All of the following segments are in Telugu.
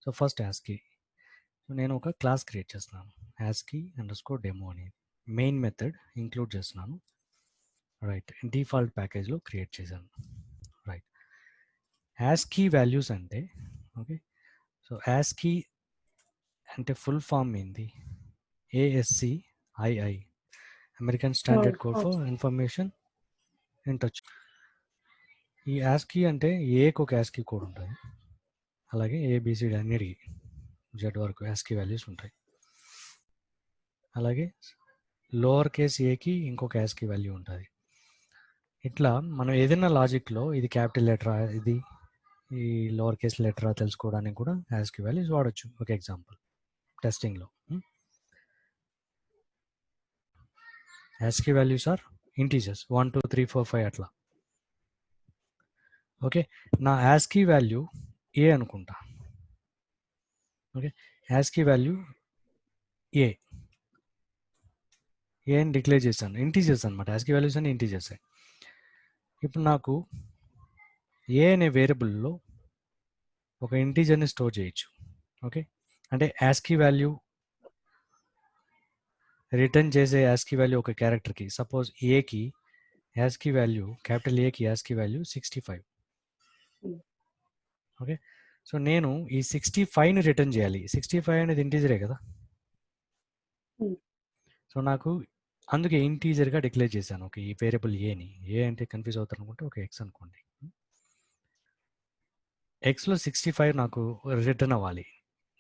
So first ASCII. నేను ఒక క్లాస్ క్రియేట్ చేస్తున్నాను, యాస్కీ అండర్ స్కోర్ డెమో అనేది. మెయిన్ మెథడ్ ఇంక్లూడ్ చేస్తున్నాను. రైట్, డిఫాల్ట్ ప్యాకేజ్లో క్రియేట్ చేశాను. రైట్, యాస్కీ వాల్యూస్ అంటే ఓకే. సో యాస్కీ అంటే ఫుల్ ఫామ్ ఏంది? ASCII, American standard code for information in touch. ఈ యాస్కీ అంటే ఏకి ఒక యాస్కీ కోడ్ ఉంటుంది, అలాగే ABCD అన్నిటికి జెడ్ వరకు యాస్కీ వాల్యూస్ ఉంటాయి. అలాగే లోవర్ కేస్ ఏకి ఇంకొక యాస్కీ వాల్యూ ఉంటుంది. ఇట్లా మనం ఏదైనా లాజిక్లో ఇది క్యాపిటల్ లెటరా, ఇది ఈ లోవర్ కేస్ లెటరా తెలుసుకోవడానికి కూడా యాస్కీ వాల్యూస్ వాడచ్చు. ఒక ఎగ్జాంపుల్ టెస్టింగ్లో. యాస్కీ వాల్యూస్ ఆర్ ఇంటీజర్స్ 1 2 3 4 5 అట్లా. ఓకే, నా యాస్కీ వాల్యూ ఏ అనుకుంటా. ఓకే, యాస్కీ వాల్యూ ఏ అని డిక్లేర్ చేశాను. ఇంటీజర్స్ అనమాట, యాస్కీ వాల్యూస్ అని ఇంటీజర్స్. ఇప్పుడు నాకు ఏ అనే వేరియబుల్లో ఒక ఇంటీజర్ని స్టోర్ చేయొచ్చు. ఓకే, అంటే యాస్కీ వాల్యూ రిటర్న్ చేసే యాస్కీ వాల్యూ ఒక క్యారెక్టర్కి, సపోజ్ ఏకి యాస్కీ వాల్యూ, క్యాపిటల్ ఏకి యాస్కీ వాల్యూ 65. ఓకే, సో నేను ఈ 65ని రిటర్న్ చేయాలి. 65 అనేది ఇంటీజరే కదా. సో నాకు అందుకే ఇంటీజర్గా డిక్లేర్ చేశాను. ఓకే, ఈ వేరియబుల్ ఏని, ఏ అంటే కన్ఫ్యూజ్ అవుతారు అనుకుంటే ఒక ఎక్స్ అనుకోండి. ఎక్స్లో 65 నాకు రిటర్న్ అవ్వాలి.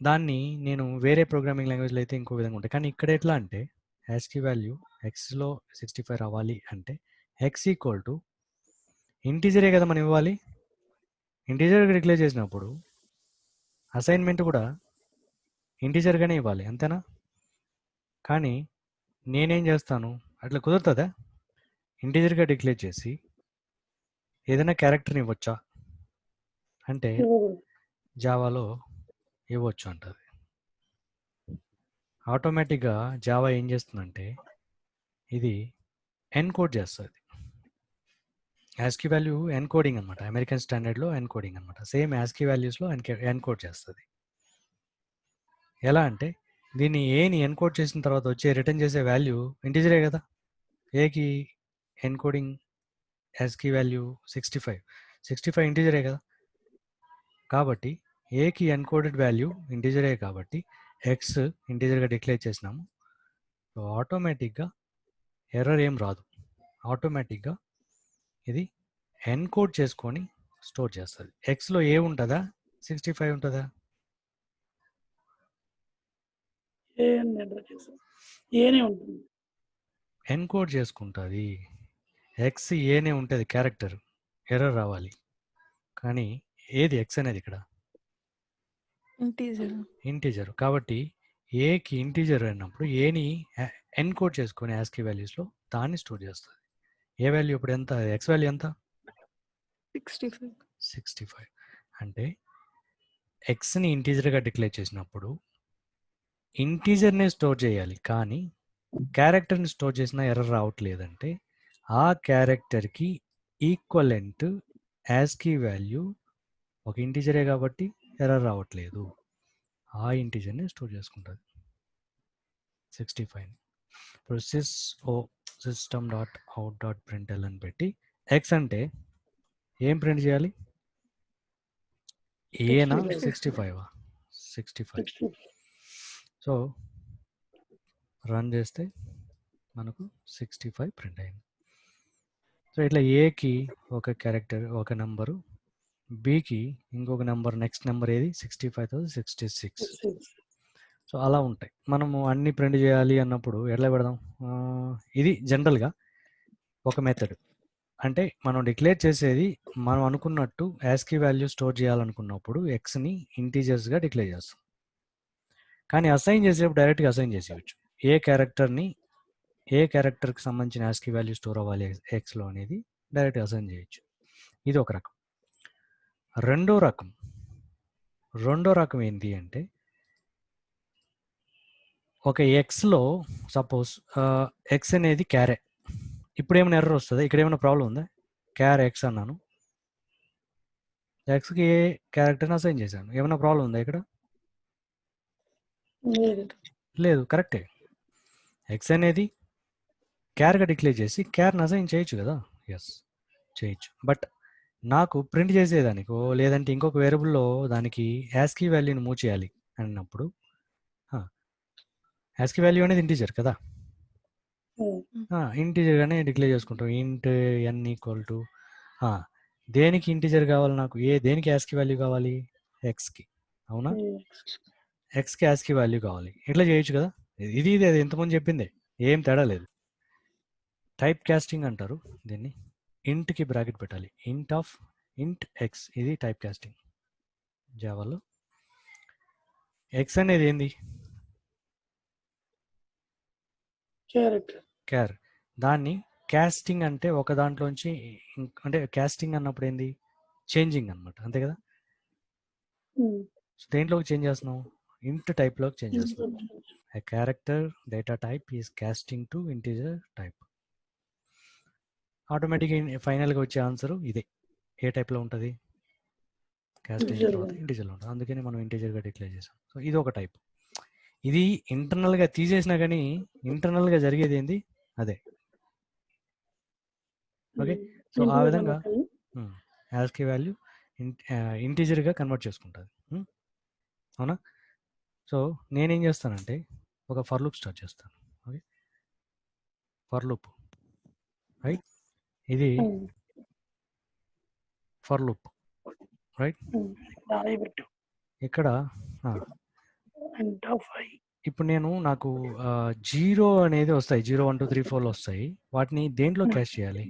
దాన్ని నేను వేరే ప్రోగ్రామింగ్ లాంగ్వేజ్లో అయితే ఇంకో విధంగా ఉంటాయి, కానీ ఇక్కడ ఎట్లా అంటే యాస్కీ వాల్యూ ఎక్స్లో 65 రావాలి అంటే ఎక్స్ ఈక్వల్ టు ఇంటీజరే కదా మనం ఇవ్వాలి. ఇంటీజర్గా డిక్లేర్ చేసినప్పుడు అసైన్మెంట్ కూడా ఇంటీజర్గానే ఇవ్వాలి, అంతేనా? కానీ నేనేం చేస్తాను, అట్లా కుదురుతుందా? ఇంటీజర్గా డిక్లేర్ చేసి ఏదైనా క్యారెక్టర్ని ఇవ్వచ్చా అంటే జావాలో ఇవ్వచ్చు అంటది. ఆటోమేటిక్గా జావా ఏం చేస్తుందంటే ఇది ఎన్కోడ్ చేస్తుంది. యాస్కీ వాల్యూ ఎన్కోడింగ్ అనమాట, అమెరికన్ స్టాండర్డ్లో ఎన్కోడింగ్ అనమాట. సేమ్ యాస్కీ వాల్యూస్లో ఎన్కోడ్ చేస్తుంది. ఎలా అంటే దీన్ని ఏని ఎన్కోడ్ చేసిన తర్వాత వచ్చే రిటర్న్ చేసే వాల్యూ ఇంటీజరే కదా. ఏకి ఎన్కోడింగ్ యాస్కీ వాల్యూ 65 ఇంటీజరే కదా. కాబట్టి ఏకి ఎన్కోడెడ్ వాల్యూ ఇంటీజరే కాబట్టి ఎక్స్ ఇంటీజర్గా డిక్లేర్ చేసినాము. సో ఆటోమేటిక్గా ఎర్రర్ ఏం రాదు. ఆటోమేటిక్గా ఇది ఎన్కోడ్ చేసుకొని స్టోర్ చేస్తుంది. ఎక్స్లో ఏ ఉంటుందా, 65 ఉంటుందా? ఎన్కోడ్ చేసుకుంటుంది. ఎక్స్ ఏనే ఉంటుంది క్యారెక్టర్, ఎర్రర్ రావాలి. కానీ ఏది ఎక్స్ అనేది ఇక్కడ ఇంటీజర్ కాబట్టి ఏకి ఇంటీజర్ అయినప్పుడు ఏని ఎన్కోడ్ చేసుకొని యాస్కీ వాల్యూస్లో దాన్ని స్టోర్ చేస్తుంది. ఏ వాల్యూ ఇప్పుడు ఎంత, ఎక్స్ వాల్యూ ఎంత? 65. అంటే ఎక్స్ని ఇంటీజర్గా డిక్లేర్ చేసినప్పుడు ఇంటీజర్నే స్టోర్ చేయాలి, కానీ క్యారెక్టర్ని స్టోర్ చేసిన ఎర్రర్ రావట్లేదంటే ఆ క్యారెక్టర్కి ఈక్వలెంట్ యాస్కీ వాల్యూ ఒక ఇంటీజరే కాబట్టి ఎర్రర్ రావట్లేదు. ఆ ఇంటీజర్ని స్టోర్ చేసుకుంటుంది 65. ఇప్పుడు system.out.println అని పెట్టి ఎక్స్ అంటే ఏం ప్రింట్ చేయాలి? ఏనా 65? 65. సో రన్ చేస్తే మనకు 65 ప్రింట్ అయింది. సో ఇట్లా ఏకి ఒక క్యారెక్టర్ ఒక నెంబరు, బికి ఇంకొక నెంబర్, నెక్స్ట్ నెంబర్ ఏది 65,66. సో అలా ఉంటాయి. మనము అన్ని ప్రింట్ చేయాలి అన్నప్పుడు ఎట్లా పెడదాం? ఇది జనరల్గా ఒక మెథడ్. అంటే మనం డిక్లేర్ చేసేది మనం అనుకున్నట్టు యాస్కీ వాల్యూ స్టోర్ చేయాలనుకున్నప్పుడు ఎక్స్ని ఇంటీజర్స్గా డిక్లేర్ చేస్తాం. కానీ అసైన్ చేసేటప్పుడు డైరెక్ట్గా అసైన్ చేసేయచ్చు. ఏ క్యారెక్టర్కి సంబంధించిన యాస్కీ వాల్యూ స్టోర్ అవ్వాలి ఎక్స్లో అనేది డైరెక్ట్గా అసైన్ చేయొచ్చు. ఇది ఒక రకం. రెండో రకం ఏంటి అంటే ఒక ఎక్స్లో సపోజ్ ఎక్స్ అనేది క్యారే. ఇప్పుడు ఏమైనా ఎర్రర్ వస్తుందా? ఇక్కడ ఏమైనా ప్రాబ్లం ఉందా? క్యార్ ఎక్స్ అన్నాను, ఎక్స్కి ఏ క్యారెక్టర్ని అసైన్ చేశాను, ఏమైనా ప్రాబ్లం ఉందా ఇక్కడ? లేదు, కరెక్టే. ఎక్స్ అనేది క్యార్గా డిక్లేర్ చేసి క్యార్ని అసైన్ చేయొచ్చు కదా. ఎస్, చేయొచ్చు. బట్ నాకు ప్రింట్ చేసేదానికి లేదంటే ఇంకొక వేరియబుల్లో దానికి యాస్కీ వాల్యూని మూవ్ చేయాలి అన్నప్పుడు యాస్కీ వాల్యూ అనేది ఇంటీజర్ కదా. ఇంటీజర్గానే డిక్లేర్ చేసుకుంటాం. ఇంట్ ఎన్ ఈక్వల్ టు దేనికి ఇంటీజర్ కావాలి నాకు, దేనికి యాస్కీ వాల్యూ కావాలి, ఎక్స్కి. అవునా, ఎక్స్కి యాస్కీ వాల్యూ కావాలి. ఇట్లా చేయొచ్చు కదా. ఇది అది ఎంతమంది చెప్పిందే, ఏం తేడా లేదు. టైప్ కాస్టింగ్ అంటారు దీన్ని. ఇంట్కి బ్రాకెట్ పెట్టాలి, ఇంట్ ఎక్స్, ఇది టైప్ కాస్టింగ్ జావాలో. ఎక్స్ అనేది ఏంది, క్యార్. దాన్ని కాస్టింగ్ అంటే ఒక దాంట్లోంచి అంటే కాస్టింగ్ అన్నప్పుడు ఏంది, చేంజింగ్ అనమాట, అంతే కదా. దేంట్లోకి చేంజ్ చేస్తున్నావు, ఇంట్ టైప్లోకి చేంజ్ చేస్తున్నావు. A character data type is casting to integer type. ఆటోమేటిక్గా ఫైనల్గా వచ్చే ఆన్సర్ ఇదే. ఏ టైప్లో ఉంటుంది, క్యాస్ట్ అయిన తర్వాత ఇంటీజర్లో ఉంటుంది. అందుకని మనం ఇంటీజర్గా డిక్లేర్ చేసాం. సో ఇది ఒక టైప్. ఇది ఇంటర్నల్గా తీసేసినా కానీ ఇంటర్నల్గా జరిగేది ఏంది అదే. ఓకే, సో ఆ విధంగా యాస్కీ వాల్యూ ఇంటీజర్గా కన్వర్ట్ చేసుకుంటుంది. అవునా. సో నేనేం చేస్తానంటే ఒక ఫర్ లూప్ స్టార్ట్ చేస్తాను. Okay, for loop, right. ఇది ఫర్ లూప్, రైట్. ఇక్కడ ఇప్పుడు నాకు 0 అనేది వస్తాయి, 0 1 2 3 4 వస్తాయి. వాటిని దేంట్లో క్యాష్ చేయాలి,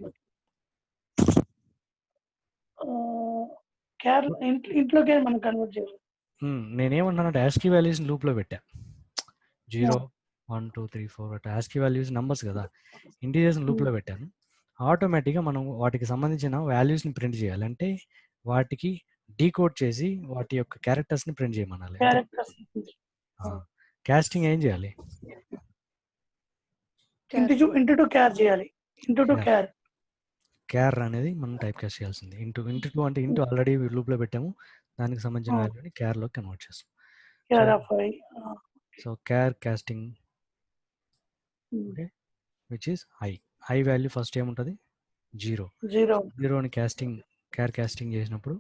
నేనేమన్నానంటే యాస్కీ వాల్యూస్ లూప్లో పెట్టా. 0 1 2 3 4 అట్లా యాస్కీ వాల్యూస్ నంబర్స్ కదా, ఇంటీజర్స్ లూప్లో పెట్టాను. ఆటోమేటిక్గా మనం వాటికి సంబంధించిన వాల్యూస్ని ప్రింట్ చేయాలి. అంటే వాటికి డీకోడ్ చేసి వాటి యొక్క క్యారెక్టర్స్ని ప్రింట్ చేయమనాలి. కాస్టింగ్ ఏం చేయాలి, క్యార్ అనేది మనం టైప్ కాస్ట్ చేయాల్సింది. ఇంటూ 2 అంటే ఇంటూ ఆల్రెడీ లూప్లో పెట్టాము, దానికి సంబంధించిన వాల్యూని క్యార్లోకి కన్వర్ట్ చేస్తాం. So char casting, okay, which is I value first ఏముంటుంది, 0. 0ని క్యార్ కాస్టింగ్ చేసినప్పుడు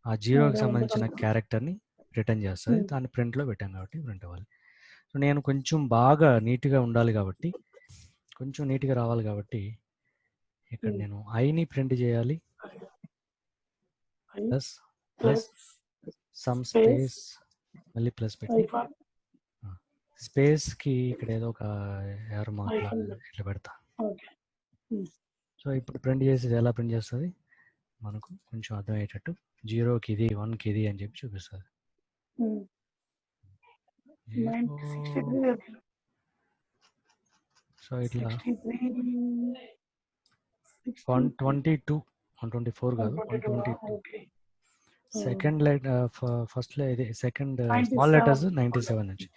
ఆ 0కి సంబంధించిన క్యారెక్టర్ని రిటర్న్ చేస్తుంది. దాన్ని ప్రింట్లో పెట్టాం కాబట్టి ప్రింట్ అవ్వాలి. సో నేను కొంచెం బాగా నీట్గా ఉండాలి కాబట్టి, కొంచెం నీట్గా రావాలి కాబట్టి ఇక్కడ నేను ఐని ప్రింట్ చేయాలి, ప్లస్ ప్లస్ సమ్ స్పేస్, మళ్ళీ ప్లస్ పెట్టి స్పేస్కి ఇక్కడ ఏదో ఒక ఎర్రర్ మార్క్ లాగా ఇట్లా పెడతా. సో ఇప్పుడు ప్రింట్ చేసేది ఎలా ప్రింట్ చేస్తుంది మనకు కొంచెం అర్థమయ్యేటట్టు, 0కి ఇది 1కి ఇది అని చెప్పి చూపిస్తుంది. సో ఇట్లా 122 124 కాదు 122. సెకండ్ ఫస్ట్ ఇది సెకండ్ స్మాల్ లెటర్స్ 97 నుంచి.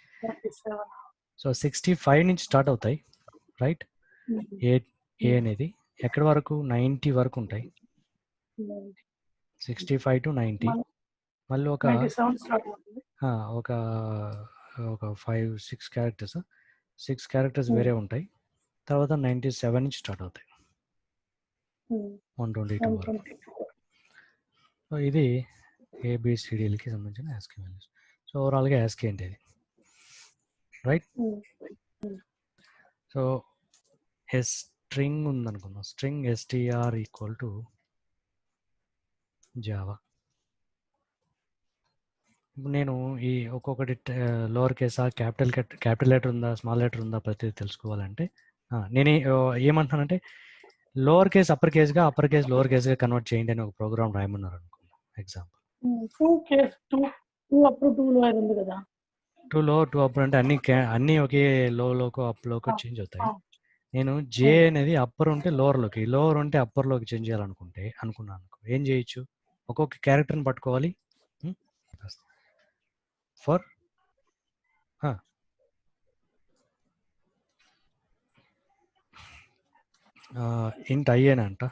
సో 65 నుంచి స్టార్ట్ అవుతాయి, రైట్. ఏ అనేది ఎక్కడి వరకు 90 వరకు ఉంటాయి, 65 to 90. మళ్ళీ ఒక 5-6 క్యారెక్టర్స్, 6 క్యారెక్టర్స్ వేరే ఉంటాయి. తర్వాత 97 నుంచి స్టార్ట్ అవుతాయి, 122 వరకు. సో ఇది ఏబిసిడిలకి సంబంధించిన యాస్కీ వాల్యూస్. సో ఓవరాల్గా యాస్కీ అంటే ఇది, రైట్. సో స్ట్రింగ్ ఉందనుకుందాం, string str equal to Java. ఇప్పుడు నేను ఈ ఒక్కొక్కటి లోవర్ కేసా, క్యాపిటల్ లెటర్ ఉందా, స్మాల్ లెటర్ ఉందా ప్రతి తెలుసుకోవాలంటే నేను ఏమంటున్నానంటే లోవర్ కేస్ అప్పర్ కేస్గా, అప్పర్ కేస్ లోవర్ కేస్గా కన్వర్ట్ చేయండి అని ఒక ప్రోగ్రామ్ రాయమన్నారు అనుకుందాం. ఎగ్జాంపుల్ 2 లో 2 అప్పర్ అంటే అన్ని ఒకే లోకో అప్లోకి చేంజ్ అవుతాయి. నేను జే అనేది అప్పర్ ఉంటే లోవర్లోకి, లోవర్ ఉంటే అప్పర్లోకి చేంజ్ అనుకున్నాను. ఏం చేయొచ్చు, ఒక్కొక్క క్యారెక్టర్ని పట్టుకోవాలి. ఫర్ ఇంట్ అయ్యేనంట,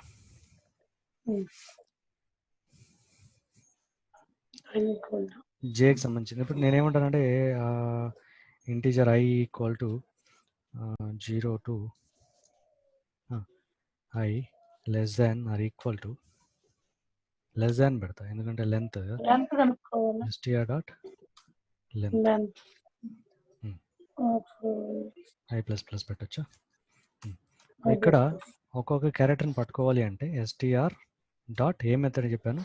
జేకి సంబంధించింది. ఇప్పుడు నేనేమంటానంటే integer I equal to 0 to I less than or equal to less than పెడతా, ఎందుకంటే లెంత్ లెంత్ కనుక్కోవాలి. str dot length length I plus plus పెట్టచ్చా. ఇక్కడ ఒక్కొక్క క్యారెక్టర్ని పట్టుకోవాలి అంటే str డాట్ ఏ మెథడ్ చెప్పాను,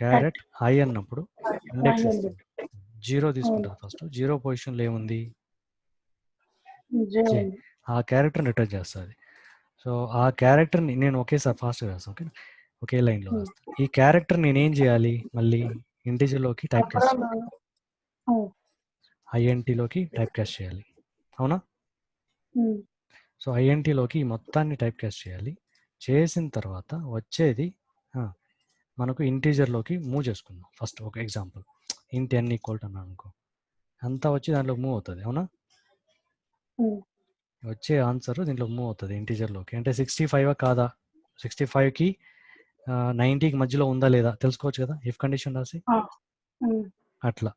క్యారెట్ I అన్నప్పుడు ఇండెక్స్ ఇస్తుంది, 0 తీసుకుంటుంది. ఫస్ట్ 0 పొజిషన్లో ఏముంది, ఆ క్యారెక్టర్ని రిటర్న్ చేస్తుంది. సో ఆ క్యారెక్టర్ని నేను ఒకేసారి ఫాస్ట్గా రాస్తాను, ఓకే, ఒకే లైన్లో రాస్తాను. ఈ క్యారెక్టర్ నేనేం చేయాలి, మళ్ళీ ఇంటీజర్లోకి టైప్ కాస్ట్, INTలోకి టైప్ కాస్ట్ చేయాలి, అవునా. సో INTలోకి మొత్తాన్ని టైప్ కాస్ట్ చేయాలి. చేసిన తర్వాత వచ్చేది మనకు ఇంటీజర్లోకి మూవ్ చేసుకుందాం. ఫస్ట్ ఒక ఎగ్జాంపుల్, ఇంట్ n ఈక్వల్ టు అన్నాను అనుకో, అంతా వచ్చి దాంట్లో మూవ్ అవుతుంది, అవునా. వచ్చే ఆన్సర్ దీంట్లో మూవ్ అవుతుంది ఇంటీజర్లోకి. అంటే 65 కాదా, 65కి 90కి మధ్యలో ఉందా లేదా తెలుసుకోవచ్చు కదా, ఇఫ్ కండిషన్ రాసి. అట్లా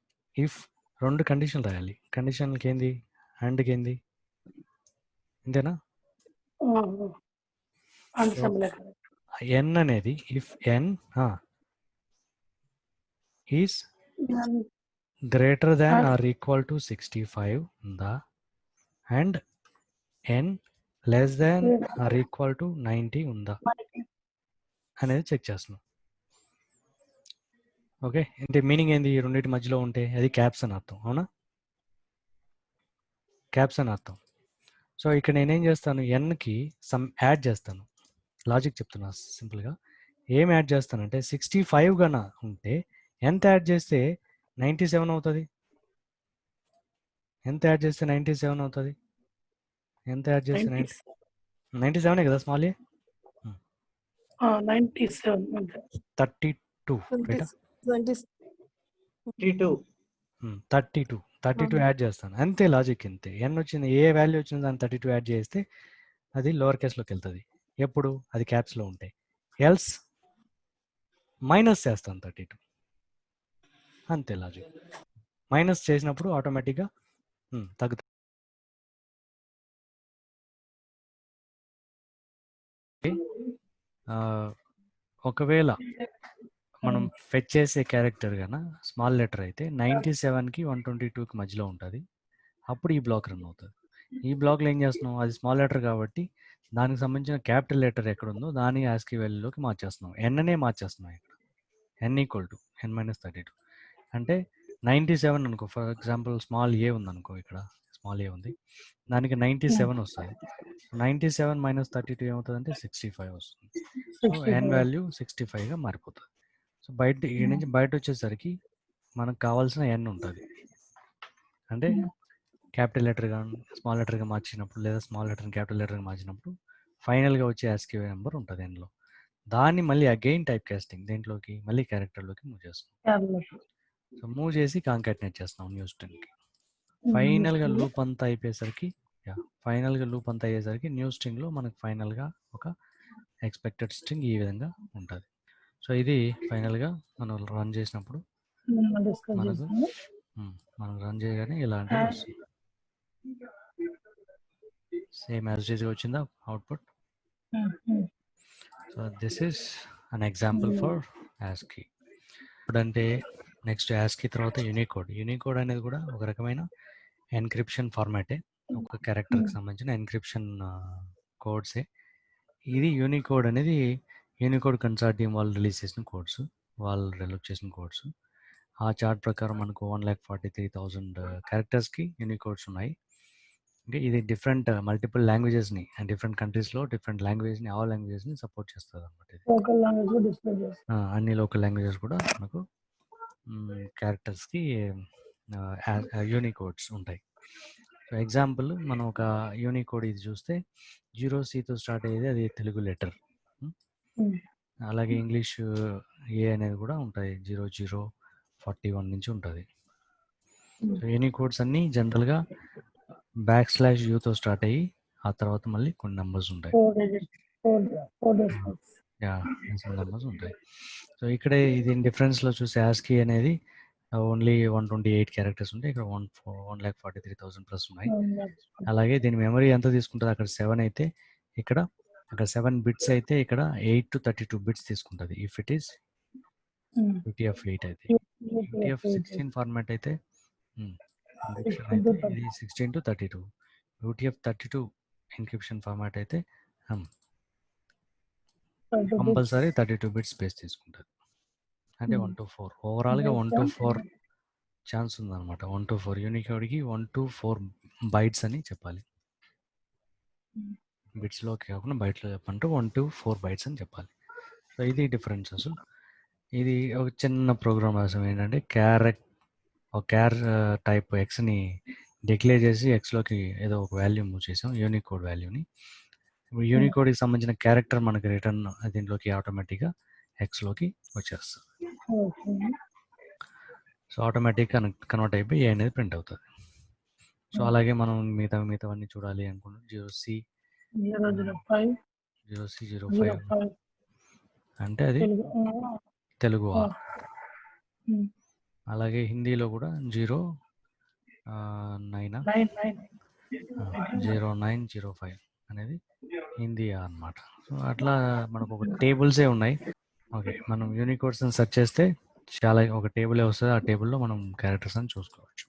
ఇఫ్ 2 కండిషన్లు రాయాలి. కండిషన్కి ఏంది, అండ్కి ఏంది, అంతేనా. n అనేది if n is greater than or equal to 65 ఉందా, and n less than or equal to 90 ఉందా అనేది చెక్ చేస్తున్నాం. ఓకే, అంటే మీనింగ్ ఏంది, ఈ రెండింటి మధ్యలో ఉంటే అది క్యాప్స్ అని అర్థం, అవునా, క్యాప్స్ అని అర్థం. సో ఇక్కడ నేనేం చేస్తాను, ఎన్కి సమ్ యాడ్ చేస్తాను. లాజిక్ చెప్తున్నా సింపుల్గా. ఏం యాడ్ చేస్తానంటే 65 గన ఉంటే ఎంత యాడ్ చేస్తే 97 అవుతుంది, ఎంత యాడ్ చేస్తే 97 అవుతుంది, ఎంత యాడ్ చేస్తే 97 కదా, స్మాల్ ఏ 32 రైటా, 32 యాడ్ చేస్తాను, అంతే లాజిక్. అంతే, ఎన్ వచ్చింది, ఏ వాల్యూ వచ్చింది దాన్ని 32 యాడ్ చేస్తే అది లోవర్ కేస్లోకి వెళ్తుంది. ఎప్పుడు అది క్యాప్స్లో ఉంటాయి. ఎల్స్ మైనస్ చేస్తాను 32, అంతే లాజిక్. మైనస్ చేసినప్పుడు ఆటోమేటిక్గా తగ్గుతుంది. ఒకవేళ మనం ఫెచ్ చేసే క్యారెక్టర్ కన్నా స్మాల్ లెటర్ అయితే 97కి 122కి మధ్యలో ఉంటుంది, అప్పుడు ఈ బ్లాక్ రన్ అవుతుంది. ఈ బ్లాక్లో ఏం చేస్తున్నాం, అది స్మాల్ లెటర్ కాబట్టి దానికి సంబంధించిన క్యాపిటల్ లెటర్ ఎక్కడ ఉందో దాన్ని ASCII వాల్యూలోకి మార్చేస్తున్నాం, ఎన్నే మార్చేస్తున్నాం. ఇక్కడ n ఈక్వల్ టు n-32 అంటే 97 అనుకో, ఫర్ ఎగ్జాంపుల్ స్మాల్ ఏ ఉందనుకో, ఇక్కడ స్మాల్ ఏ ఉంది, దానికి 97 వస్తుంది. 97 మైనస్ 32 ఏమవుతుంది అంటే 65 వస్తుంది. సో n వాల్యూ 65గా మారిపోతుంది. సో ఈ నుంచి బయట వచ్చేసరికి మనకు కావాల్సిన n ఉంటుంది. అంటే క్యాపిటల్ లెటర్గా స్మాల్ లెటర్గా మార్చినప్పుడు, లేదా స్మాల్ లెటర్ని క్యాపిటల్ లెటర్గా మార్చినప్పుడు ఫైనల్గా వచ్చే ASCII నెంబర్ ఉంటుంది nలో. దాన్ని మళ్ళీ అగైన్ టైప్ కాస్టింగ్ దేంట్లోకి, మళ్ళీ క్యారెక్టర్లోకి మూవ్ చేస్తాం. సో మూవ్ చేసి కాంకాటినేట్ చేస్తున్నాం న్యూ స్ట్రింగ్కి. ఫైనల్గా లూప్ అంతా అయిపోయేసరికి లూప్ అంతా అయ్యేసరికి న్యూ స్ట్రింగ్లో మనకు ఫైనల్గా ఒక ఎక్స్పెక్టెడ్ స్ట్రింగ్ ఈ విధంగా ఉంటుంది. సో ఇది ఫైనల్గా మనం రన్ చేసినప్పుడు మనం రన్ చేయగానే ఇలాంటివి వస్తుంది. సేమ్ యాజ్ ఇట్ ఈస్ వచ్చిందా output. So this is an example for ASCII. ఇప్పుడంటే నెక్స్ట్ ASCII తర్వాత యూనికోడ్. యూనికోడ్ అనేది కూడా ఒక రకమైన ఎన్క్రిప్షన్ ఫార్మాటే, ఒక క్యారెక్టర్కి సంబంధించిన ఎన్క్రిప్షన్ కోడ్సే. ఇది యూనికోడ్ అనేది యూనికోడ్ కన్సార్టియం వాళ్ళు రిలీజ్ చేసిన కోడ్స్, వాళ్ళు డెవలప్ చేసిన కోడ్స్. ఆ చార్ట్ ప్రకారం మనకు 1,43,000 క్యారెక్టర్స్కి యూనికోడ్స్ ఉన్నాయి. అంటే ఇది డిఫరెంట్ మల్టిపుల్ లాంగ్వేజెస్ని అండ్ డిఫరెంట్ కంట్రీస్లో డిఫరెంట్ లాంగ్వేజ్ని, ఆ లాంగ్వేజెస్ని సపోర్ట్ చేస్తుంది అనమాట. ఇది అన్ని లోకల్ లాంగ్వేజెస్ కూడా మనకు క్యారెక్టర్స్కి యూనికోడ్స్ ఉంటాయి. సో ఎగ్జాంపుల్ మనం ఒక యూనికోడ్ ఇది చూస్తే 0Cతో స్టార్ట్ అయ్యేది, అది తెలుగు లెటర్. అలాగే ఇంగ్లీష్ ఏ అనేది కూడా ఉంటాయి, 0041 నుంచి ఉంటుంది. సో యూనికోడ్స్ అన్నీ జనరల్గా /U తో స్టార్ట్ అయ్యి ఆ తర్వాత మళ్ళీ కొన్ని నెంబర్స్ ఉంటాయి, నెంబర్స్ ఉంటాయి. సో ఇక్కడ ఇది డిఫరెన్స్లో చూస్తే ASCII అనేది ఓన్లీ 128 క్యారెక్టర్స్ ఉంటాయి. ఇక్కడ 1,43,000 ప్లస్ ఉన్నాయి. అలాగే దీని మెమరీ ఎంత తీసుకుంటుంది, అక్కడ 7 అయితే ఇక్కడ అక్కడ 7 బిట్స్ అయితే ఇక్కడ 8 to 32 బిట్స్ తీసుకుంటుంది. ఇఫ్ ఇట్ ఈస్ UTF-8 అయితే. UTF-16 ఫార్మాట్ అయితే ఎన్క్రిప్షన్ అయితే ఇది 16 to 32. UTF-32 ఎన్క్రిప్షన్ ఫార్మాట్ అయితే కంపల్సరీ 32 బిట్స్ స్పేస్ తీసుకుంటుంది. అంటే 1 to 4 ఓవరాల్గా 1 to 4 ఛాన్స్ ఉందన్నమాట. 1 to 4 యూనికోడ్కి 1 to 4 బైట్స్ అని చెప్పాలి. బిట్స్లోకి కాకుండా బైట్లో చెప్పంటే 1 to 4 బైట్స్ అని చెప్పాలి. సో ఇది డిఫరెన్సెస్. ఇది ఒక చిన్న ప్రోగ్రామ్ రాసాం ఏంటంటే క్యార్ టైప్ ఎక్స్ని డిక్లేర్ చేసి ఎక్స్లోకి ఏదో ఒక వాల్యూ మూవ్ చేసాం, యూనికోడ్ వాల్యూని. యూనికోడ్కి సంబంధించిన క్యారెక్టర్ మనకి రిటర్న్ దీంట్లోకి ఆటోమేటిక్గా ఎక్స్లోకి వచ్చేస్తుంది. సో ఆటోమేటిక్గా కన్వర్ట్ అయిపోయి ఏ అనేది ప్రింట్ అవుతుంది. సో అలాగే మనం మిగతావన్నీ చూడాలి అనుకుంటున్నాం. 0C05 అంటే అది తెలుగు. అలాగే హిందీలో కూడా 0905 అనేది హిందీ అన్నమాట. సో అట్లా మనకు ఒక టేబుల్సే ఉన్నాయి. ఓకే, మనం యూనికోడ్స్ని సెర్చ్ చేస్తే చాలా ఒక టేబుల్ వస్తుంది. ఆ టేబుల్లో మనం క్యారెక్టర్స్ అని చూసుకోవచ్చు.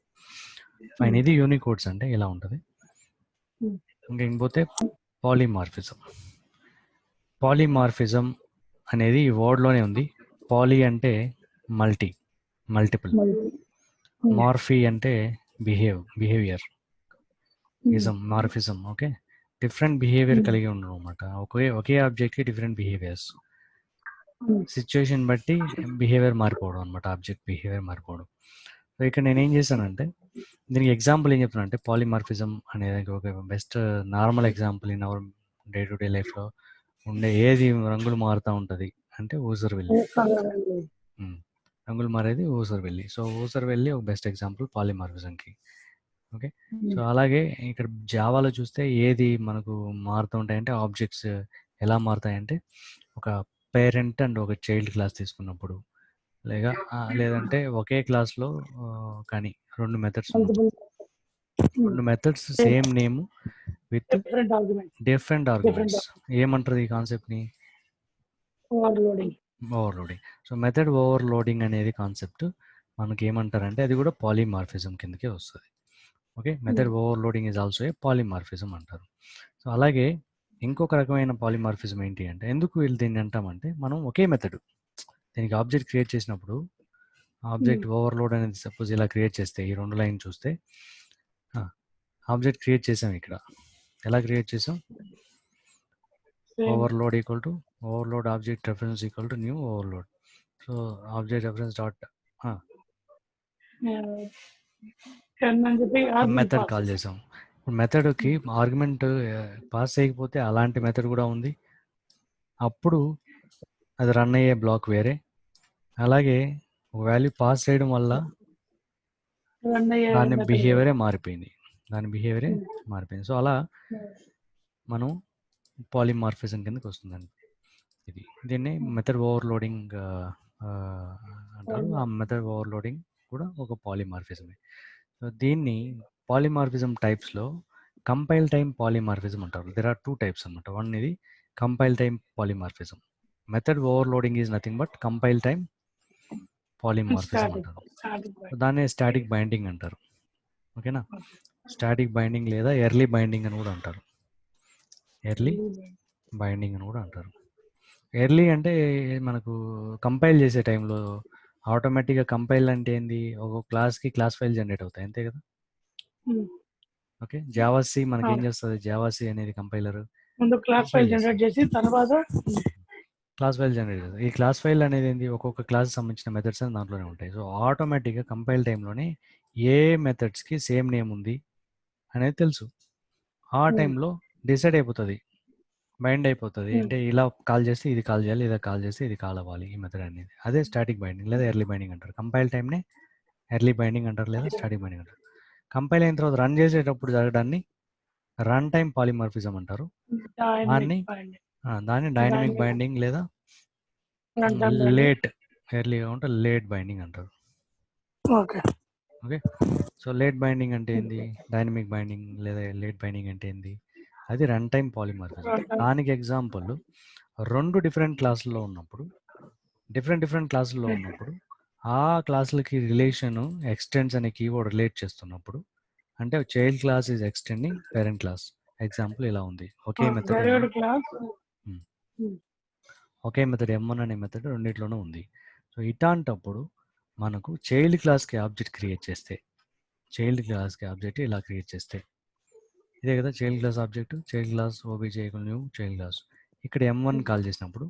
ఫైన్, ఇది యూనికోడ్స్ అంటే ఇలా ఉంటుంది. ఇంకా ఇంకపోతే పాలిమార్ఫిజం అనేది ఈ వర్డ్లోనే ఉంది. పాలీ అంటే మల్టిపుల్, మార్ఫీ అంటే బిహేవియర్, మార్ఫిజం. ఓకే, డిఫరెంట్ బిహేవియర్ కలిగి ఉండడం అనమాట. ఒకే ఆబ్జెక్ట్కి డిఫరెంట్ బిహేవియర్స్, సిచ్యువేషన్ బట్టి బిహేవియర్ మారిపోవడం అనమాట, ఆబ్జెక్ట్ బిహేవియర్ మారిపోవడం. సో ఇక్కడ నేను ఏం చేశానంటే దీనికి ఎగ్జాంపుల్ ఏం చెప్తున్నానంటే పాలిమార్ఫిజం అనేది ఒక best normal example in our day to day లైఫ్లో ఉండే ఏది రంగులు మారుతూ ఉంటుంది అంటే ఊసరవెల్లి. రంగులు మారేది ఊసరవెల్లి. సో ఊసరవెల్లి ఒక బెస్ట్ ఎగ్జాంపుల్ పాలిమార్ఫిజంకి. ఓకే, సో అలాగే ఇక్కడ జావాలో చూస్తే ఏది మనకు మారుతూ ఉంటాయంటే ఆబ్జెక్ట్స్ ఎలా మారుతాయంటే ఒక పేరెంట్ అండ్ ఒక చైల్డ్ క్లాస్ తీసుకున్నప్పుడు, లేదంటే ఒకే క్లాస్లో కానీ రెండు methods same name with different arguments. ఏమంటారు ఈ కాన్సెప్ట్ని? ఓవర్లోడింగ్. సో మెథడ్ ఓవర్లోడింగ్ అనేది కాన్సెప్ట్ మనకి ఏమంటారంటే అది కూడా పాలిమార్ఫిజం కిందకే వస్తుంది. Okay, method overloading is also a polymorphism అంటారు. సో అలాగే ఇంకొక రకమైన పాలిమార్ఫిజం ఏంటి అంటే, ఎందుకు వీళ్ళు దీన్ని అంటామంటే మనం ఒకే మెథడ్ దీనికి ఆబ్జెక్ట్ క్రియేట్ చేసినప్పుడు ఆబ్జెక్ట్ ఓవర్లోడ్ అనేది సపోజ్ ఇలా క్రియేట్ చేస్తే ఈ రెండు లైన్ చూస్తే ఆబ్జెక్ట్ క్రియేట్ చేసాం. ఇక్కడ ఎలా క్రియేట్ చేసాం? Overload object reference equal to new overload. So object reference dot method call చేసాం. మెథడ్కి ఆర్గ్యుమెంట్ పాస్ చేయకపోతే అలాంటి మెథడ్ కూడా ఉంది, అప్పుడు అది రన్ అయ్యే బ్లాక్ వేరే. అలాగే ఒక వాల్యూ పాస్ చేయడం వల్ల దాని బిహేవియరే మారిపోయింది. సో అలా మనం పాలిమార్ఫిజం కిందకి వస్తుందండి. దీన్ని మెథడ్ ఓవర్లోడింగ్ అంటారు. ఆ మెథడ్ ఓవర్లోడింగ్ కూడా ఒక పాలిమార్ఫిజమే. సో దీన్ని పాలిమార్ఫిజం టైప్స్లో కంపైల్ టైమ్ పాలిమార్ఫిజం అంటారు. దెర్ ఆర్ 2 టైప్స్ అనమాట. వన్ ఇది compile time polymorphism. Method overloading is nothing but compile time polymorphism అంటారు. దాన్నే స్టాటిక్ బైండింగ్ అంటారు. ఓకేనా, స్టాటిక్ బైండింగ్ లేదా ఎర్లీ బైండింగ్ అని కూడా అంటారు. ఎర్లీ అంటే మనకు కంపైల్ చేసే టైంలో ఆటోమేటిక్గా కంపైల్ అంటే ఏంది, ఒక క్లాస్కి క్లాస్ ఫైల్ జనరేట్ అవుతాయి, అంతే కదా. ఓకే, జావాసి మనకి ఏం చేస్తుంది? జావాసి అనేది కంపైలర్ ముందు క్లాస్ ఫైల్ జనరేట్ చేసి తర్వాత క్లాస్ ఫైల్ జనరేట్ చేస్తుంది. ఈ క్లాస్ ఫైల్ అనేది ఏంది, ఒక్కొక్క క్లాస్ సంబంధించిన మెథడ్స్ అని దాంట్లోనే ఉంటాయి. సో ఆటోమేటిక్గా కంపైల్ టైంలోనే ఏ మెథడ్స్కి సేమ్ నేమ్ ఉంది అనేది తెలుసు. ఆ టైంలో డిసైడ్ అయిపోతుంది, బైండ్ అయిపోతుంది. అంటే ఇలా కాల్ చేస్తే ఇది కాల్ చేయాలి, ఇలా కాల్ చేస్తే ఇది కాల్ అవ్వాలి, ఈ మెథడ్ అనేది. అదే స్టాటిక్ బైండింగ్ లేదా ఎర్లీ బైండింగ్ అంటారు. కంపైల్ టైంనే ఎర్లీ బైండింగ్ అంటారు లేదా స్టాటిక్ బైండింగ్ అంటారు. కంపైల్ అయిన తర్వాత రన్ చేసేటప్పుడు జరగడాన్ని రన్ టైమ్ పాలిమార్ఫిజం అంటారు. దాన్ని డైనమిక్ బైండింగ్ లేదా లేట్ ఎర్లీగా ఉంటే లేట్ బైండింగ్ అంటారు. Okay. Okay. So late binding అంటే ఏంది, డైనమిక్ బైండింగ్ లేదా లేట్ బైండింగ్ అంటే ఏంది, అది రన్ టైమ్ పాలిమార్ఫిజం. దానికి ఎగ్జాంపుల్ 2 డిఫరెంట్ క్లాసుల్లో ఉన్నప్పుడు డిఫరెంట్ క్లాసుల్లో ఉన్నప్పుడు ఆ క్లాసులకి రిలేషన్ ఎక్స్టెండ్స్ అనే కీవర్డ్ రిలేట్ చేస్తున్నప్పుడు, అంటే child class is extending parent class. Example ఇలా ఉంది, ఒకే మెథడ్ డెరైవ్డ్ క్లాస్. ఒకే మెథడ్ M1 అనే మెథడ్ రెండిట్లోనూ ఉంది. సో ఇట్లాంటప్పుడు మనకు చైల్డ్ క్లాస్కి ఆబ్జెక్ట్ క్రియేట్ చేస్తే, చైల్డ్ క్లాస్కి ఆబ్జెక్ట్ ఇలా క్రియేట్ చేస్తే, ఇదే కదా child class object, child class OBJ new child class. ఇక్కడ M1 కాల్ చేసినప్పుడు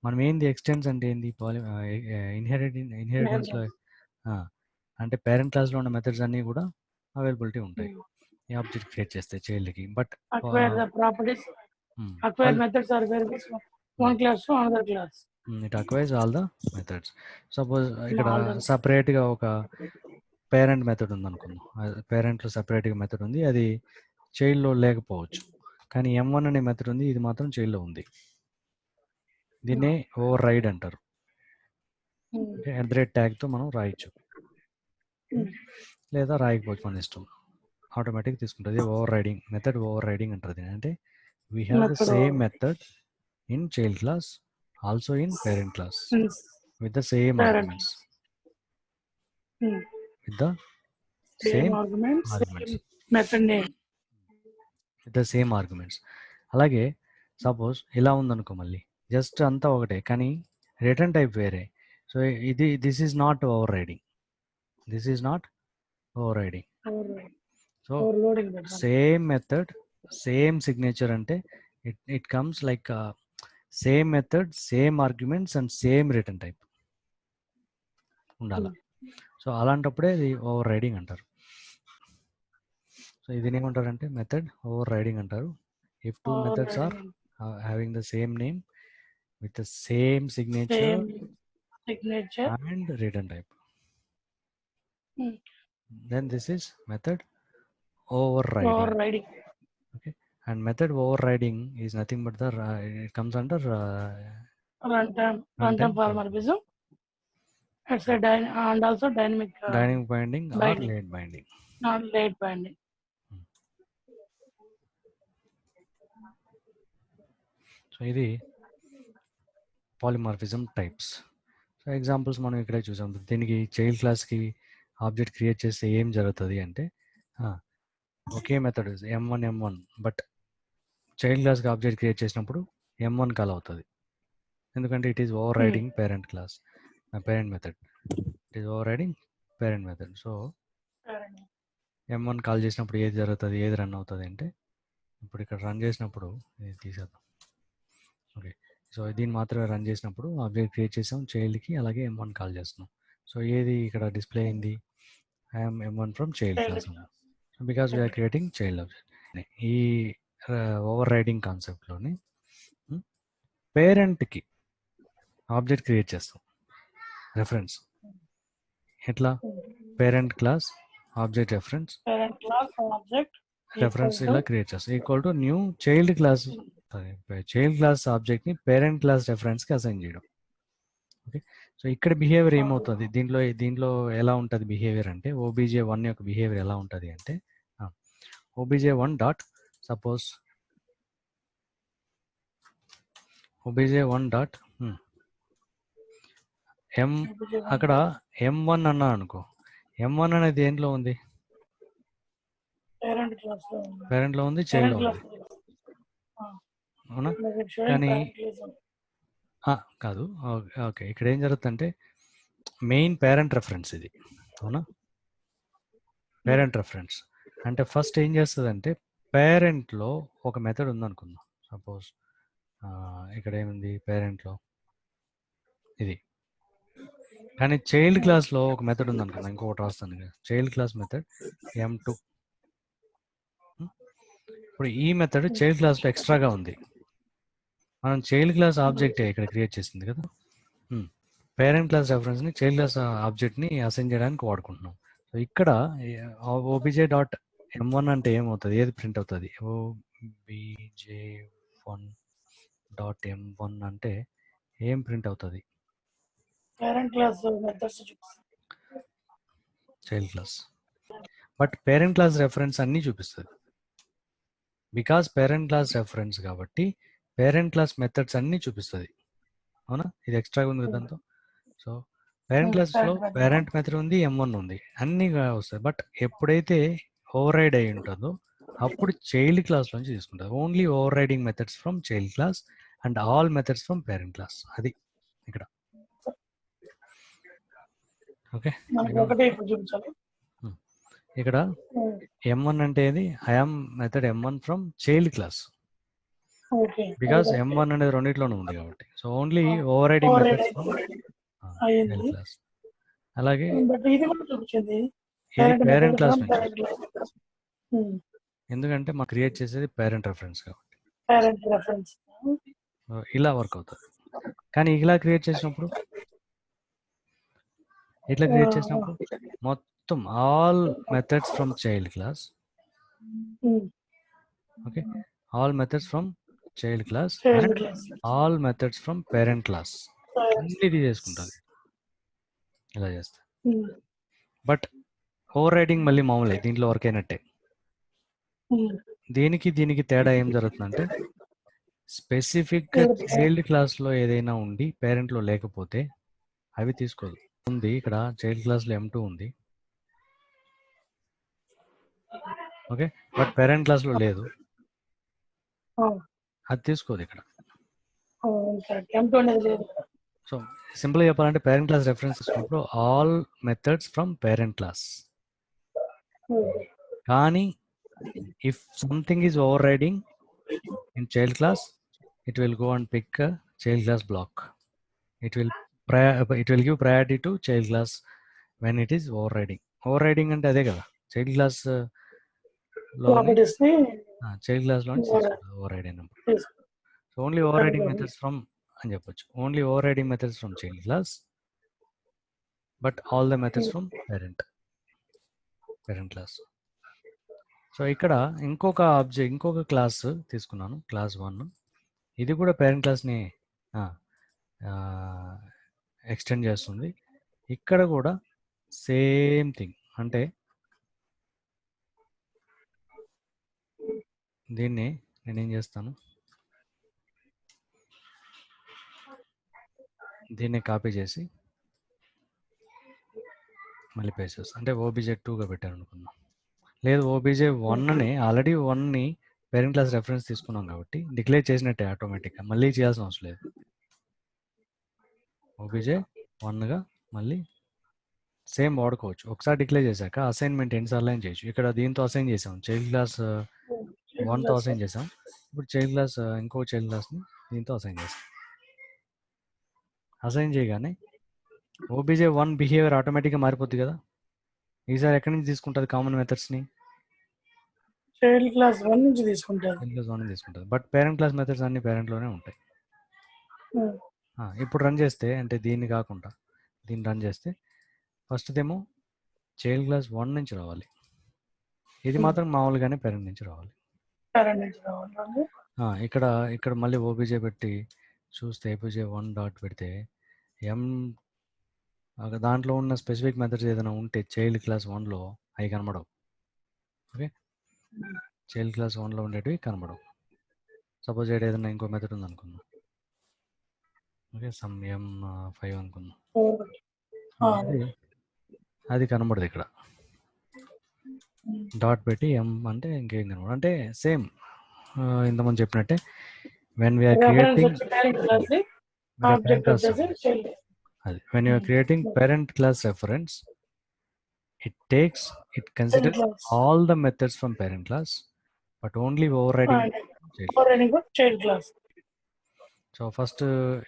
మనం ఏంది ఎక్స్టెన్స్ అంటే ఏంది, ఇన్హెరిటెన్స్లో అంటే పేరెంట్ క్లాస్లో ఉన్న మెథడ్స్ అన్నీ కూడా అవైలబిలిటీ ఉంటాయి ఈ ఆబ్జెక్ట్ క్రియేట్ చేస్తే చైల్డ్కి. But acquire the properties. Acquire methods are variables from one class to another class. It acquires all the methods. Suppose ఇక్కడ సపరేట్గా ఒక పేరెంట్ మెథడ్ ఉంది అనుకుందాం, పేరెంట్లో సపరేట్గా మెథడ్ ఉంది, అది చైల్డ్లో లేకపోవచ్చు, కానీ M1 అనే మెథడ్ ఉంది, ఇది మాత్రం చైల్డ్లో ఉంది. దీన్నే ఓవర్ రైడ్ అంటారు. ట్యాగ్తో మనం రాయొచ్చు లేదా రాయకపోవచ్చు, మన ఇష్టం, ఆటోమేటిక్ తీసుకుంటుంది. Over riding method, overriding అంటారు దీని. అంటే we have the same method in child class also in parent class with the same arguments. With the same arguments. Method name. With the same arguments. అలాగే సపోజ్ ఇలా ఉందనుకో, మళ్ళీ జస్ట్ అంతా ఒకటే కానీ రిటర్న్ టైప్ వేరే. సో ఇది this is not overriding, this is not overriding. So same method same signature అంటే it comes like same method same arguments and same return type ఉండాలి. సో అలాంటప్పుడే ఇది ఓవర్ రైడింగ్ అంటారు. సో ఇది ఏమంటారంటే మెథడ్ ఓవర్ రైడింగ్ అంటారు. If two methods are having the same name with the same signature and return type, then this is method overriding. Okay, and method overriding is nothing but the it comes under runtime polymorphism. It's a and also dynamic binding or late binding. Not late binding. So ఇది పాలిమార్ఫిజం టైప్స్. సో ఎగ్జాంపుల్స్ మనం ఇక్కడే చూసాం. దీనికి చైల్డ్ క్లాస్కి ఆబ్జెక్ట్ క్రియేట్ చేస్తే ఏం జరుగుతుంది అంటే, ఒకే మెథడ్ M1 బట్ చైల్డ్ క్లాస్కి ఆబ్జెక్ట్ క్రియేట్ చేసినప్పుడు M1 కాల్ అవుతుంది, ఎందుకంటే it is over riding parent class, parent method, it is over riding parent method. So M1 call చేసినప్పుడు ఏది జరుగుతుంది, ఏది రన్ అవుతుంది అంటే, ఇప్పుడు ఇక్కడ రన్ చేసినప్పుడు ఇది తీసేద్దాం. ఓకే, సో దీన్ని మాత్రమే రన్ చేసినప్పుడు ఆబ్జెక్ట్ క్రియేట్ చేసాం చైల్డ్కి, అలాగే M1 కాల్ చేస్తున్నాం. సో ఏది ఇక్కడ డిస్ప్లే అయింది, I'm M1 from child class, because we are creating child object. ఈ ఓవర్ రైడింగ్ కాన్సెప్ట్లోని పేరెంట్కి ఆబ్జెక్ట్ క్రియేట్ చేస్తాం, రెఫరెన్స్. ఎట్లా, పేరెంట్ క్లాస్ ఆబ్జెక్ట్ రెఫరెన్స్ ఇలా క్రియేట్ చేస్తాం, equal to new child class, child class ఆబ్జెక్ట్ని పేరెంట్ క్లాస్ రెఫరెన్స్కి అసైన్ చేయడం. ఓకే, సో ఇక్కడ బిహేవియర్ ఏమవుతుంది, దీంట్లో ఎలా ఉంటుంది బిహేవియర్ అంటే, OBJ1 యొక్క బిహేవియర్ ఎలా ఉంటుంది అంటే, OBJ1 dot suppose OBJ1 dot అక్కడ M1 అన్నా అనుకో, M1 అనేది దేంట్లో ఉంది, పేరెంట్లో ఉంది, చైల్డ్లో ఉంది, అవునా? కానీ కాదు, ఓకే, ఇక్కడ ఏం జరుగుతుందంటే మెయిన్ పేరెంట్ రెఫరెన్స్ ఇది, అవునా? పేరెంట్ రెఫరెన్స్ అంటే ఫస్ట్ ఏం చేస్తుందంటే, పేరెంట్లో ఒక మెథడ్ ఉందనుకుందాం, సపోజ్ ఇక్కడ ఏముంది పేరెంట్లో ఇది, కానీ చైల్డ్ క్లాస్లో ఒక మెథడ్ ఉందనుకుందాం, ఇంకొకటి రాస్తాను కదా, చైల్డ్ క్లాస్ మెథడ్ M2. ఇప్పుడు ఈ మెథడ్ చైల్డ్ క్లాస్లో ఎక్స్ట్రాగా ఉంది, మనం చైల్డ్ క్లాస్ ఆబ్జెక్టే ఇక్కడ క్రియేట్ చేసింది కదా, పేరెంట్ క్లాస్ రెఫరెన్స్ని చైల్డ్ క్లాస్ ఆబ్జెక్ట్ని అసైన్ చేయడానికి వాడుకుంటున్నాం. సో ఇక్కడ OBJ.M1 అంటే ఏమవుతుంది, ఏది ప్రింట్ అవుతుంది, OBJ1.M1 అంటే ఏం ప్రింట్ అవుతుంది, parent class methods child class. But parent class reference అన్నీ చూపిస్తుంది. బికాస్ పేరెంట్ క్లాస్ రెఫరెన్స్ కాబట్టి పేరెంట్ క్లాస్ మెథడ్స్ అన్నీ చూపిస్తుంది. అవునా? ఇది ఎక్స్ట్రా ఉంది దాంతో. సో పేరెంట్ క్లాస్లో పేరెంట్ మెథడ్ ఉంది, M1 ఉంది, అన్నీ వస్తాయి. బట్ ఎప్పుడైతే ఓవర్ రైడ్ అయి ఉంటుందో అప్పుడు చైల్డ్ క్లాస్ నుంచి తీసుకుంటారు. Only over riding methods from child class and all methods from parent class. అది ఇక్కడ. ఓకే, మనకి ఒకటే ఇప్పుడు చూపించాలి. ఇక్కడ M1 అంటే ఏది? I'm method M1 from child class. Okay because M1 అనేది రెండిట్లోనే ఉంది కాబట్టి. So only over riding methods from child class. అలాగే బట్ ఇది కూడా చూపించింది ఇది పేరెంట్ క్లాస్ నుంచి, పేరెంట్ క్లాస్. ఎందుకంటే మనం క్రియేట్ చేసేది పేరెంట్ రెఫరెన్స్ కాబట్టి పేరెంట్ రెఫరెన్స్ ఇలా వర్క్ అవుతుంది. కానీ ఇలా క్రియేట్ చేసినప్పుడు, ఇట్లా క్రియేట్ చేసినప్పుడు మొత్తం all methods from child class. Okay, all methods from child class and all methods from parent class అన్ని తీసుకుంటుంది. ఇలా చేస్తా. బట్ ఓవర్ రైడింగ్ మళ్ళీ మామూలే, దీంట్లో వర్క్ అయినట్టే. దీనికి తేడా ఏం జరుగుతుందంటే, స్పెసిఫిక్గా చైల్డ్ క్లాస్లో ఏదైనా ఉండి పేరెంట్లో లేకపోతే అవి తీసుకోదు. ఉంది ఇక్కడ చైల్డ్ క్లాస్లో M2 ఉంది, ఓకే, బట్ పేరెంట్ క్లాస్లో లేదు, అది తీసుకోదు ఇక్కడ. సో సింపుల్గా చెప్పాలంటే పేరెంట్ క్లాస్ రెఫరెన్స్ తీసుకున్నప్పుడు all methods from parent class. కానీ if something is overriding in child class, it will go and pick a child class block. It will give priority to child class when it is overriding. Overriding అంటే అదే కదా, చైల్డ్ క్లాస్ లో చైల్డ్ క్లాస్ లో ఓవర్రైడింగ్ అన్నప్పుడు. So only overriding methods from అని చెప్పొచ్చు. Only overriding methods from child class but all the methods from parent class. So ఇక్కడ ఇంకొక క్లాస్ తీసుకున్నాను, క్లాస్ 1. ఇది కూడా పేరెంట్ క్లాస్ని ఎక్స్టెండ్ చేస్తుంది. ఇక్కడ కూడా సేమ్ థింగ్. అంటే దీన్ని నేనేం చేస్తాను, దీన్ని కాపీ చేసి మళ్ళీ పేస్ట్ చేస్తాను. అంటే OBJ2గా పెట్టాను అనుకున్నాం. లేదు, OBJ1ని ఆల్రెడీ 1ని పేరెంట్ క్లాస్ రెఫరెన్స్ తీసుకున్నాం కాబట్టి డిక్లేర్ చేసినట్టే ఆటోమేటిక్గా, మళ్ళీ చేయాల్సిన అవసరం లేదు. OBJ1గా మళ్ళీ సేమ్ వాడుకోవచ్చు. ఒకసారి డిక్లేర్ చేశాక అసైన్మెంట్ ఎన్నిసార్లు అయినా చేయొచ్చు. ఇక్కడ దీంతో అసైన్ చేసాం, చైల్డ్ క్లాస్ 1తో అసైన్ చేసాం. ఇప్పుడు చైల్డ్ క్లాస్ ఇంకో చైల్డ్ క్లాస్ని దీంతో అసైన్ చేస్తాం. అసైన్ చేయగానే OBJ1 బిహేవియర్ ఆటోమేటిక్గా మారిపోద్ది కదా. ఈసారి ఎక్కడి నుంచి తీసుకుంటుంది కామన్ మెథడ్స్ని? చైల్డ్ క్లాస్ 1 నుంచి తీసుకుంటుంది. బట్ పేరెంట్ క్లాస్ మెథడ్స్ అన్ని పేరెంట్లోనే ఉంటాయి. ఇప్పుడు రన్ చేస్తే, అంటే దీన్ని కాకుండా దీన్ని రన్ చేస్తే ఫస్ట్దేమో చైల్డ్ క్లాస్ 1 నుంచి రావాలి. ఇది మాత్రం మామూలుగానే పేరెంట్ నుంచి రావాలి. ఇక్కడ మళ్ళీ OBJ పెట్టి చూస్తే OBJ1 డాట్ పెడితే దాంట్లో ఉన్న స్పెసిఫిక్ మెథడ్స్ ఏదైనా ఉంటే చైల్డ్ క్లాస్ 1లో అవి కనబడవు. ఓకే, చైల్డ్ క్లాస్ 1లో ఉండేటివి కనబడవు. సపోజ్ ఏదైనా ఇంకో మెథడ్ ఉంది అనుకుందాం. ఓకే, సమ్ M5 అనుకుందాం. అది కనబడదు. ఇక్కడ డాట్ పెట్టి M అంటే ఇంకేం కనబడదు. అంటే సేమ్ ఇంతమంది చెప్పినట్టే when we are creating parent class reference, it considers all the methods from parent class but only overriding child class. So first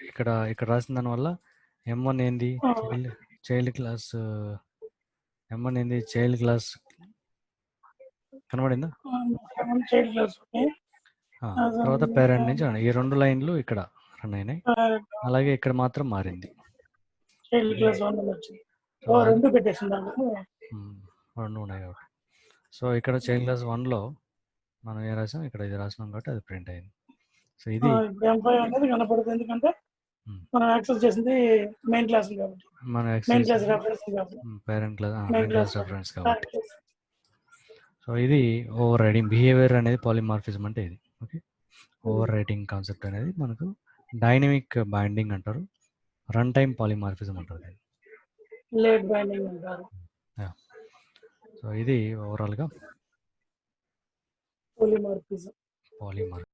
ఇక్కడ రాసిన దాని వల్ల M1 ఏంది, చైల్డ్ క్లాస్. M1 ఏంది, చైల్డ్ క్లాస్ కనబడిందా? తర్వాత పేరెంట్ నుంచి ఈ 2 లైన్లు ఇక్కడ రన్ అయినాయి. అలాగే ఇక్కడ మాత్రం మారింది, రెండు ఉన్నాయి కాబట్టి. సో ఇక్కడ చైల్డ్ క్లాస్ 1లో మనం ఏం రాసాం, ఇక్కడ ఇది రాసినాం కాబట్టి అది ప్రింట్ అయింది. సో ఇది కనపడదు, ఎందుకంటే మనం యాక్సెస్ చేసింది మెయిన్ క్లాస్ కాబట్టి మన మెయిన్ యాక్సెస్ క్లాస్ రెఫరెన్స్ కాబట్టి parent class main main class class reference కాబట్టి. సో ఇది ఓవర్ రైడింగ్ బిహేవియర్ అనేది పాలిమార్ఫిజం అంటే ఇది. ఓకే, ఓవర్ రైడింగ్ కాన్సెప్ట్ అనేది మనకు డైనమిక్ బైండింగ్ అంటారు, రన్ టైమ్ పాలిమార్ఫిజం అంటారు దీన్ని. లేట్ బైండింగ్ అంటారు. సో ఇది ఓవరాల్గా పాలిమార్ఫిజం. పాలిమార్ఫిజం.